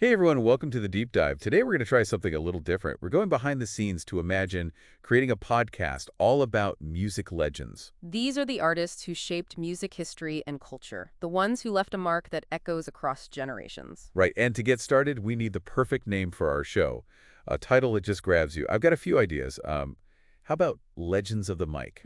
Hey everyone, welcome to the Deep Dive. Today we're going to try something a little different. We're going behind the scenes to imagine creating a podcast all about music legends. These are the artists who shaped music history and culture, the ones who left a mark that echoes across generations. Right, and to get started, we need the perfect name for our show. A title that just grabs you. I've got a few ideas. How about Legends of the Mic?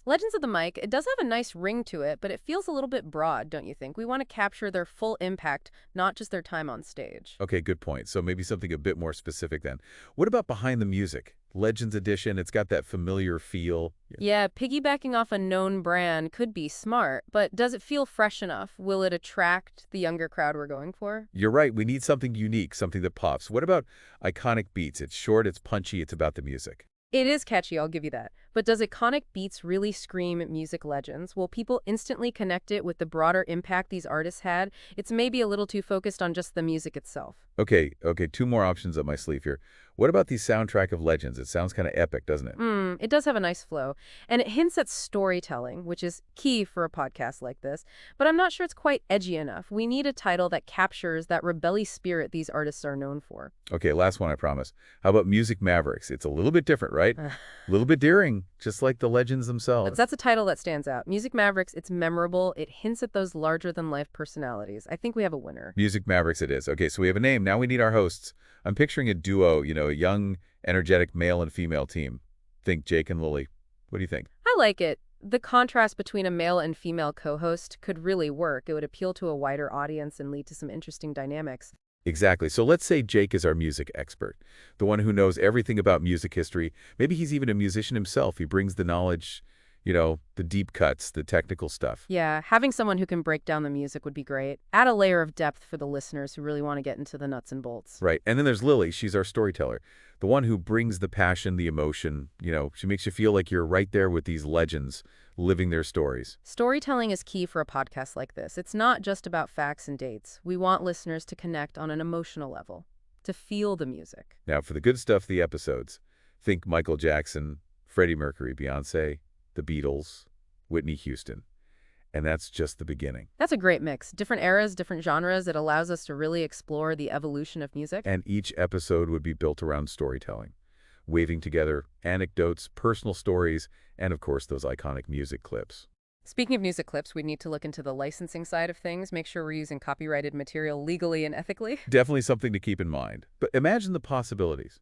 Legends of the Mic, it does have a nice ring to it, but it feels a little bit broad, don't you think? We want to capture their full impact, not just their time on stage. Okay, good point. So maybe something a bit more specific then. What about Behind the Music? Legends Edition, it's got that familiar feel. Yeah, piggybacking off a known brand could be smart, but does it feel fresh enough? Will it attract the younger crowd we're going for? You're right, we need something unique, something that pops. What about Iconic Beats? It's short, it's punchy, it's about the music. It is catchy, I'll give you that. But does iconic beats really scream music legends? Will people instantly connect it with the broader impact these artists had? It's maybe a little too focused on just the music itself. Okay, two more options up my sleeve here. What about the soundtrack of Legends? It sounds kind of epic, doesn't it? It does have a nice flow, and it hints at storytelling, which is key for a podcast like this, but I'm not sure it's quite edgy enough. We need a title that captures that rebellious spirit these artists are known for. Okay, last one, I promise. How about Music Mavericks? It's a little bit different, right? Uh, A little bit daring, just like the Legends But themselves. that's a title that stands out. Music Mavericks, it's memorable, it hints at those larger-than-life personalities. I think we have a winner. Music Mavericks it is. Okay, so we have a name. Now we need our hosts. I'm picturing a duo, a young, energetic male and female team. Think Jake and Lily. What do you think? I like it. The contrast between a male and female co-host could really work. It would appeal to a wider audience and lead to some interesting dynamics. Exactly. So let's say Jake is our music expert, the one who knows everything about music history. Maybe he's even a musician himself. He brings the knowledge, the deep cuts, the technical stuff. Yeah, having someone who can break down the music would be great. Add a layer of depth for the listeners who really want to get into the nuts and bolts. Right. And then there's Lily. She's our storyteller, the one who brings the passion, the emotion. She makes you feel like you're right there with these legends living their stories. Storytelling is key for a podcast like this. It's not just about facts and dates. We want listeners to connect on an emotional level, to feel the music. Now, for the good stuff, the episodes. Think Michael Jackson, Freddie Mercury, Beyonce, the Beatles, Whitney Houston. And that's just the beginning. That's a great mix. Different eras, different genres. It allows us to really explore the evolution of music. And each episode would be built around storytelling, weaving together anecdotes, personal stories, and of course those iconic music clips. Speaking of music clips, we need to look into the licensing side of things, make sure we're using copyrighted material legally and ethically. Definitely something to keep in mind. But imagine the possibilities.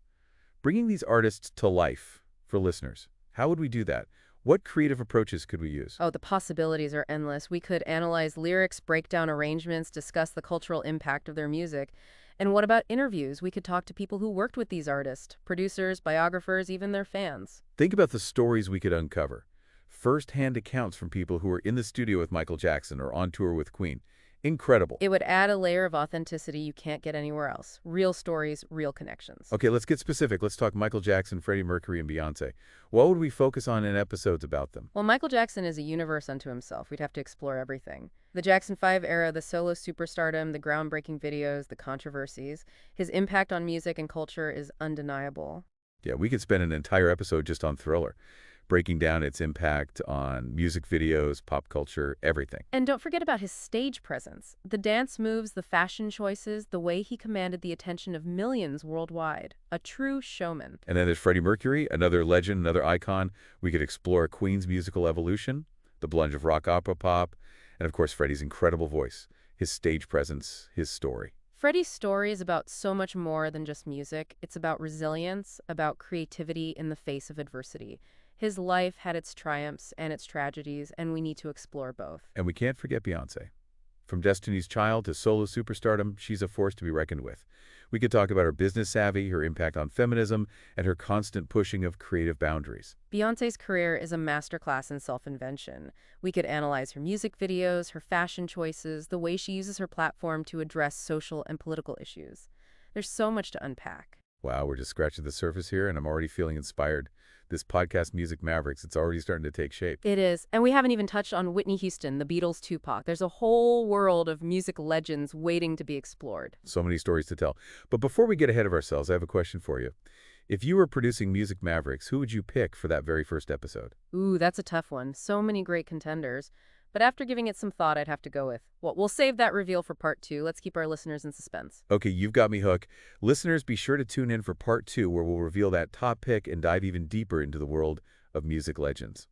Bringing these artists to life for listeners. How would we do that? What creative approaches could we use? Oh, the possibilities are endless. We could analyze lyrics, break down arrangements, discuss the cultural impact of their music. And what about interviews? We could talk to people who worked with these artists, producers, biographers, even their fans. Think about the stories we could uncover. First-hand accounts from people who were in the studio with Michael Jackson or on tour with Queen. Incredible. It would add a layer of authenticity you can't get anywhere else. Real stories, real connections. Okay, let's get specific. Let's talk Michael Jackson, Freddie Mercury, and Beyonce. What would we focus on in episodes about them? Well, Michael Jackson is a universe unto himself. We'd have to explore everything. The Jackson 5 era, the solo superstardom, the groundbreaking videos, the controversies. His impact on music and culture is undeniable. Yeah, we could spend an entire episode just on Thriller, breaking down its impact on music videos, pop culture, everything. And don't forget about his stage presence. The dance moves, the fashion choices, the way he commanded the attention of millions worldwide. A true showman. And then there's Freddie Mercury, another legend, another icon. We could explore Queen's musical evolution, the blend of rock, opera, pop, and of course Freddie's incredible voice, his stage presence, his story. Freddie's story is about so much more than just music. It's about resilience, about creativity in the face of adversity. His life had its triumphs and its tragedies, and we need to explore both. And we can't forget Beyonce. From Destiny's Child to solo superstardom, she's a force to be reckoned with. We could talk about her business savvy, her impact on feminism, and her constant pushing of creative boundaries. Beyoncé's career is a masterclass in self-invention. We could analyze her music videos, her fashion choices, the way she uses her platform to address social and political issues. There's so much to unpack. Wow, we're just scratching the surface here, and I'm already feeling inspired. This podcast, Music Mavericks, it's already starting to take shape. It is. And we haven't even touched on Whitney Houston, the Beatles' Tupac. There's a whole world of music legends waiting to be explored. So many stories to tell. But before we get ahead of ourselves, I have a question for you. If you were producing Music Mavericks, who would you pick for that very first episode? Ooh, that's a tough one. So many great contenders. but after giving it some thought, I'd have to go with, well, we'll save that reveal for part two. Let's keep our listeners in suspense. Okay, you've got me hooked. Listeners, be sure to tune in for part 2, where we'll reveal that top pick and dive even deeper into the world of music legends.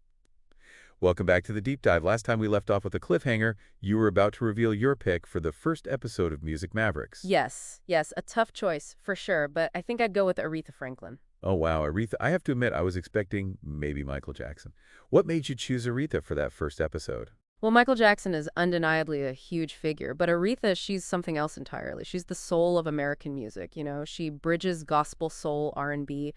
Welcome back to the Deep Dive. Last time we left off with a cliffhanger, you were about to reveal your pick for the first episode of Music Mavericks. Yes, a tough choice, for sure, but I think I'd go with Aretha Franklin. Oh, wow, Aretha. I have to admit, I was expecting maybe Michael Jackson. What made you choose Aretha for that first episode? Well, Michael Jackson is undeniably a huge figure, but Aretha, she's something else entirely. She's the soul of American music, you know. She bridges gospel, soul, R&B,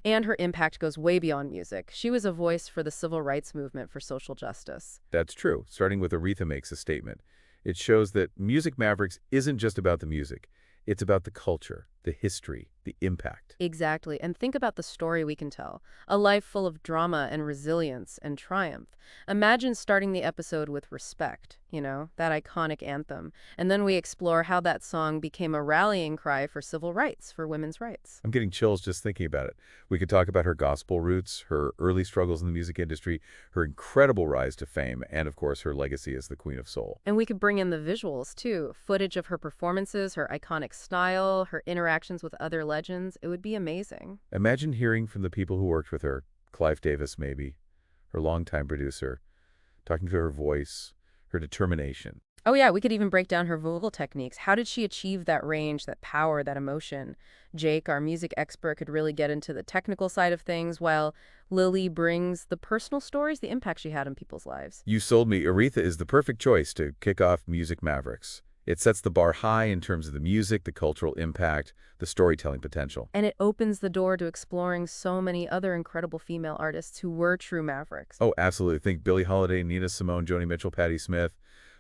and her impact goes way beyond music. She was a voice for the civil rights movement for social justice. That's true. Starting with Aretha makes a statement. It shows that Music Mavericks isn't just about the music. It's about the culture, the history, the impact. Exactly. And think about the story we can tell. A life full of drama and resilience and triumph. Imagine starting the episode with Respect, you know, that iconic anthem. And then we explore how that song became a rallying cry for civil rights, for women's rights. I'm getting chills just thinking about it. We could talk about her gospel roots, her early struggles in the music industry, her incredible rise to fame, and of course her legacy as the Queen of Soul. And we could bring in the visuals, too. Footage of her performances, her iconic style, her interactions with other legends. It would be amazing. Imagine hearing from the people who worked with her, Clive Davis maybe, her longtime producer, talking to her voice, her determination. Oh yeah, we could even break down her vocal techniques. How did she achieve that range, that power, that emotion? Jake, our music expert, could really get into the technical side of things, while Lily brings the personal stories, the impact she had on people's lives. You sold me. Aretha is the perfect choice to kick off Music Mavericks. It sets the bar high in terms of the music, the cultural impact, the storytelling potential. And it opens the door to exploring so many other incredible female artists who were true mavericks. Oh, absolutely. Think Billie Holiday, Nina Simone, Joni Mitchell, Patti Smith.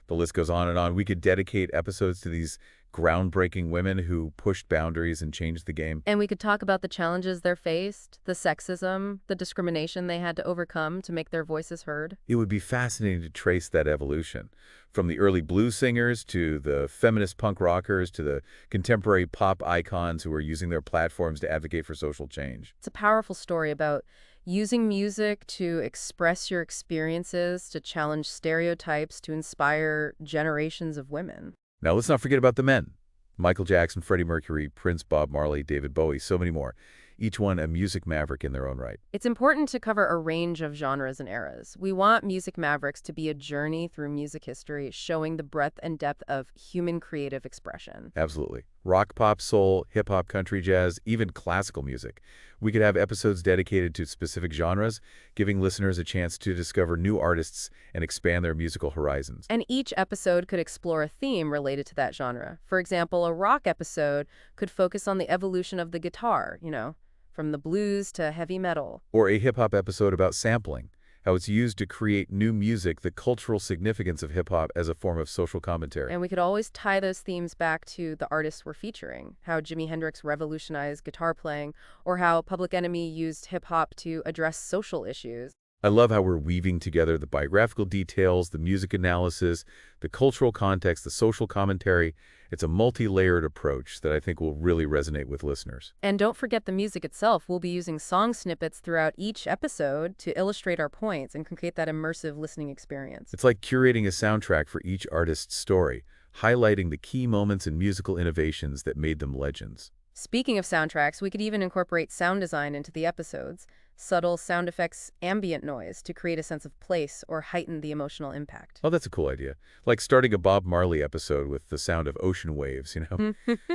The list goes on and on. We could dedicate episodes to these groundbreaking women who pushed boundaries and changed the game. And we could talk about the challenges they faced, the sexism, the discrimination they had to overcome to make their voices heard. It would be fascinating to trace that evolution, from the early blues singers to the feminist punk rockers to the contemporary pop icons who are using their platforms to advocate for social change. It's a powerful story about using music to express your experiences, to challenge stereotypes, to inspire generations of women. Now, let's not forget about the men. Michael Jackson, Freddie Mercury, Prince, Bob Marley, David Bowie, so many more. Each one a music maverick in their own right. It's important to cover a range of genres and eras. We want Music Mavericks to be a journey through music history, showing the breadth and depth of human creative expression. Absolutely. Rock, pop, soul, hip-hop, country, jazz, even classical music. We could have episodes dedicated to specific genres, giving listeners a chance to discover new artists and expand their musical horizons. And each episode could explore a theme related to that genre. For example, a rock episode could focus on the evolution of the guitar, you know, from the blues to heavy metal. Or a hip-hop episode about sampling, how it's used to create new music, the cultural significance of hip-hop as a form of social commentary. And we could always tie those themes back to the artists we're featuring, how Jimi Hendrix revolutionized guitar playing, or how Public Enemy used hip-hop to address social issues. I love how we're weaving together the biographical details, the music analysis, the cultural context, the social commentary. It's a multi-layered approach that I think will really resonate with listeners. And don't forget the music itself. We'll be using song snippets throughout each episode to illustrate our points and create that immersive listening experience. It's like curating a soundtrack for each artist's story, highlighting the key moments and musical innovations that made them legends. Speaking of soundtracks, we could even incorporate sound design into the episodes. Subtle sound effects, ambient noise to create a sense of place or heighten the emotional impact. Oh, that's a cool idea. Like starting a Bob Marley episode with the sound of ocean waves,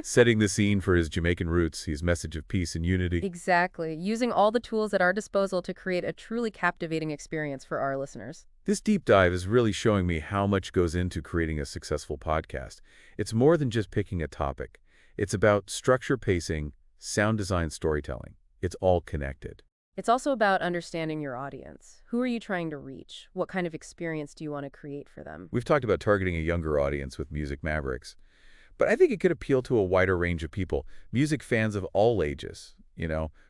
setting the scene for his Jamaican roots, his message of peace and unity. Exactly. Using all the tools at our disposal to create a truly captivating experience for our listeners. This deep dive is really showing me how much goes into creating a successful podcast. It's more than just picking a topic. It's about structure, pacing, sound design, storytelling. It's all connected. It's also about understanding your audience. Who are you trying to reach? What kind of experience do you want to create for them? We've talked about targeting a younger audience with Music Mavericks, but I think it could appeal to a wider range of people, music fans of all ages,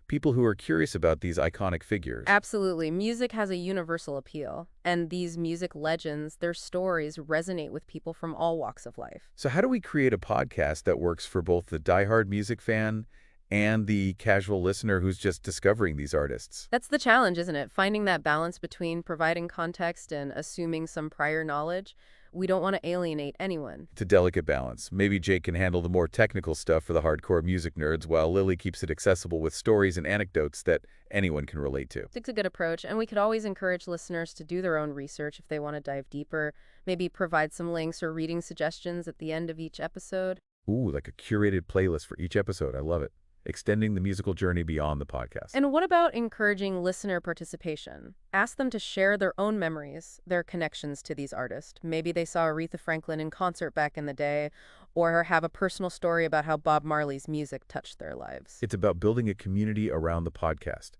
people who are curious about these iconic figures. Absolutely. Music has a universal appeal, and these music legends, their stories resonate with people from all walks of life. So how do we create a podcast that works for both the diehard music fan and the casual listener who's just discovering these artists. That's the challenge, isn't it? Finding that balance between providing context and assuming some prior knowledge. We don't want to alienate anyone. It's a delicate balance. Maybe Jake can handle the more technical stuff for the hardcore music nerds, while Lily keeps it accessible with stories and anecdotes that anyone can relate to. It's a good approach, and we could always encourage listeners to do their own research if they want to dive deeper, maybe provide some links or reading suggestions at the end of each episode. Ooh, like a curated playlist for each episode. I love it. Extending the musical journey beyond the podcast. And what about encouraging listener participation? Ask them to share their own memories, their connections to these artists. Maybe they saw Aretha Franklin in concert back in the day, or have a personal story about how Bob Marley's music touched their lives. It's about building a community around the podcast,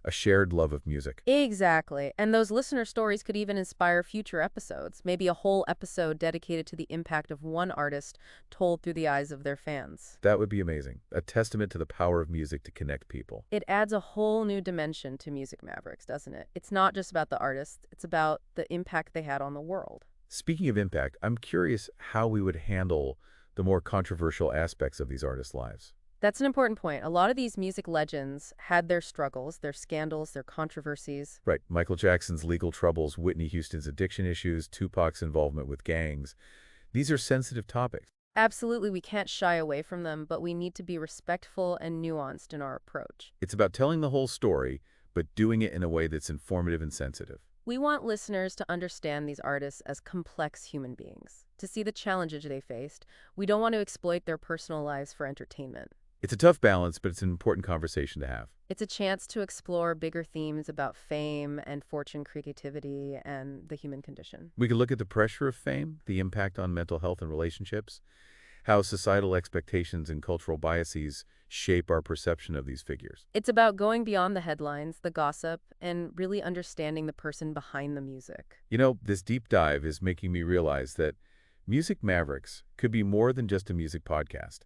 a shared love of music. Exactly. And those listener stories could even inspire future episodes. Maybe a whole episode dedicated to the impact of one artist told through the eyes of their fans. That would be amazing. A testament to the power of music to connect people. It adds a whole new dimension to Music Mavericks, doesn't it? It's not just about the artists, it's about the impact they had on the world. Speaking of impact, I'm curious how we would handle the more controversial aspects of these artists' lives. That's an important point. A lot of these music legends had their struggles, their scandals, their controversies. Right. Michael Jackson's legal troubles, Whitney Houston's addiction issues, Tupac's involvement with gangs. These are sensitive topics. Absolutely, we can't shy away from them, but we need to be respectful and nuanced in our approach. It's about telling the whole story, but doing it in a way that's informative and sensitive. We want listeners to understand these artists as complex human beings, to see the challenges they faced. We don't want to exploit their personal lives for entertainment. It's a tough balance, but it's an important conversation to have. It's a chance to explore bigger themes about fame and fortune, creativity, and the human condition. We could look at the pressure of fame, the impact on mental health and relationships, how societal expectations and cultural biases shape our perception of these figures. It's about going beyond the headlines, the gossip, and really understanding the person behind the music. You know, this deep dive is making me realize that Music Mavericks could be more than just a music podcast.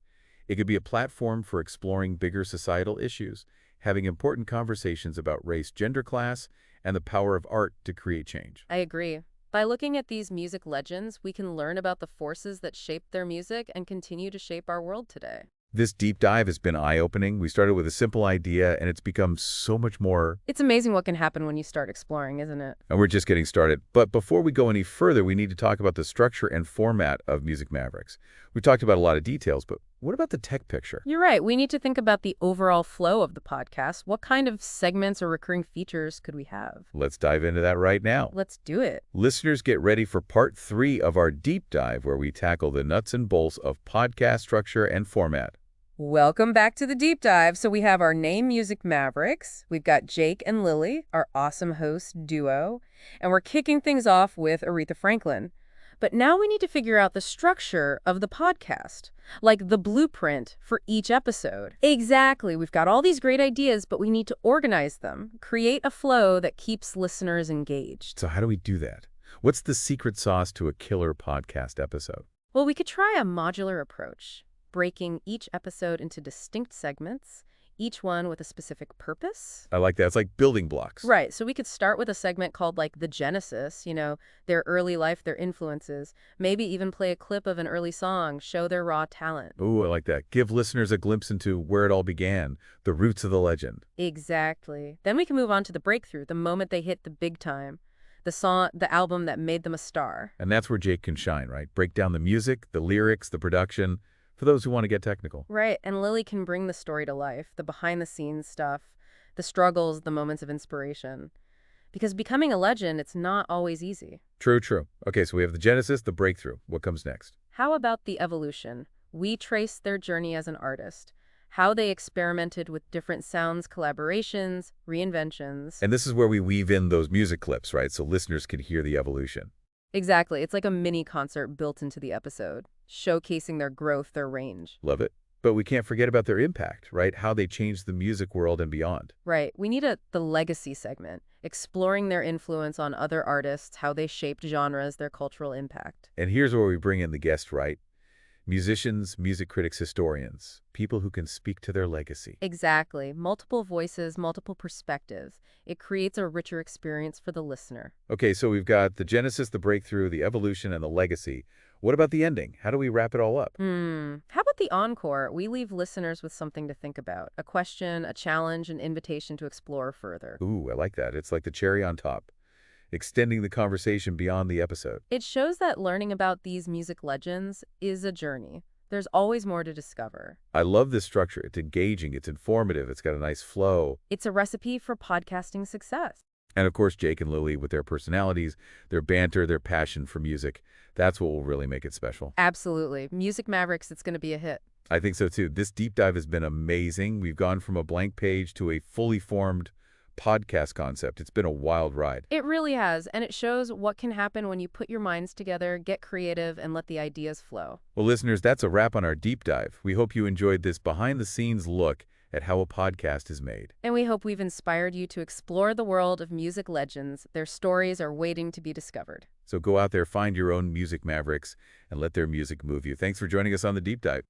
It could be a platform for exploring bigger societal issues, having important conversations about race, gender, class, and the power of art to create change. I agree. By looking at these music legends, we can learn about the forces that shaped their music and continue to shape our world today. This deep dive has been eye-opening. We started with a simple idea, and it's become so much more. It's amazing what can happen when you start exploring, isn't it? And we're just getting started. But before we go any further, we need to talk about the structure and format of Music Mavericks. We talked about a lot of details, but what about the tech picture? You're right. We need to think about the overall flow of the podcast. What kind of segments or recurring features could we have? Let's dive into that right now. Let's do it. Listeners, get ready for part 3 of our deep dive, where we tackle the nuts and bolts of podcast structure and format. Welcome back to the deep dive. So we have our name Music Mavericks. We've got Jake and Lily, our awesome host duo. And we're kicking things off with Aretha Franklin. But now we need to figure out the structure of the podcast, like the blueprint for each episode. Exactly. We've got all these great ideas, but we need to organize them, create a flow that keeps listeners engaged. So how do we do that? What's the secret sauce to a killer podcast episode? Well, we could try a modular approach, breaking each episode into distinct segments, each one with a specific purpose. I like that. It's like building blocks. Right. So we could start with a segment called like the Genesis, their early life, their influences, maybe even play a clip of an early song, show their raw talent. Ooh, I like that. Give listeners a glimpse into where it all began, the roots of the legend. Exactly. Then we can move on to the breakthrough, the moment they hit the big time, the song, the album that made them a star. And that's where Jake can shine, right? Break down the music, the lyrics, the production, for those who want to get technical. Right, and Lily can bring the story to life, the behind-the-scenes stuff, the struggles, the moments of inspiration. Because becoming a legend, it's not always easy. True, true. Okay, so we have the genesis, the breakthrough. What comes next? How about the evolution? We trace their journey as an artist, how they experimented with different sounds, collaborations, reinventions. And this is where we weave in those music clips, right? So listeners can hear the evolution. Exactly. It's like a mini concert built into the episode, showcasing their growth, their range. Love it. But we can't forget about their impact, right? How they changed the music world and beyond. Right. We need the legacy segment, exploring their influence on other artists, how they shaped genres, their cultural impact. And here's where we bring in the guest, right? Musicians, music critics, historians, people who can speak to their legacy. Exactly. Multiple voices, multiple perspectives. It creates a richer experience for the listener. Okay, so we've got the genesis, the breakthrough, the evolution, and the legacy. What about the ending? How do we wrap it all up? How about the encore, we leave listeners with something to think about, a question, a challenge, an invitation to explore further. Ooh, I like that. It's like the cherry on top, extending the conversation beyond the episode. It shows that learning about these music legends is a journey. There's always more to discover. I love this structure. It's engaging, it's informative, it's got a nice flow. It's a recipe for podcasting success. And of course, Jake and Lily with their personalities, their banter, their passion for music. That's what will really make it special. Absolutely. Music Mavericks, it's going to be a hit. I think so too. This deep dive has been amazing. We've gone from a blank page to a fully formed podcast concept. It's been a wild ride. It really has, and it shows what can happen when you put your minds together, get creative, and let the ideas flow. Well, listeners, that's a wrap on our deep dive. We hope you enjoyed this behind-the-scenes look at how a podcast is made. And we hope we've inspired you to explore the world of music legends. Their stories are waiting to be discovered. So go out there, find your own music mavericks, and let their music move you. Thanks for joining us on the deep dive.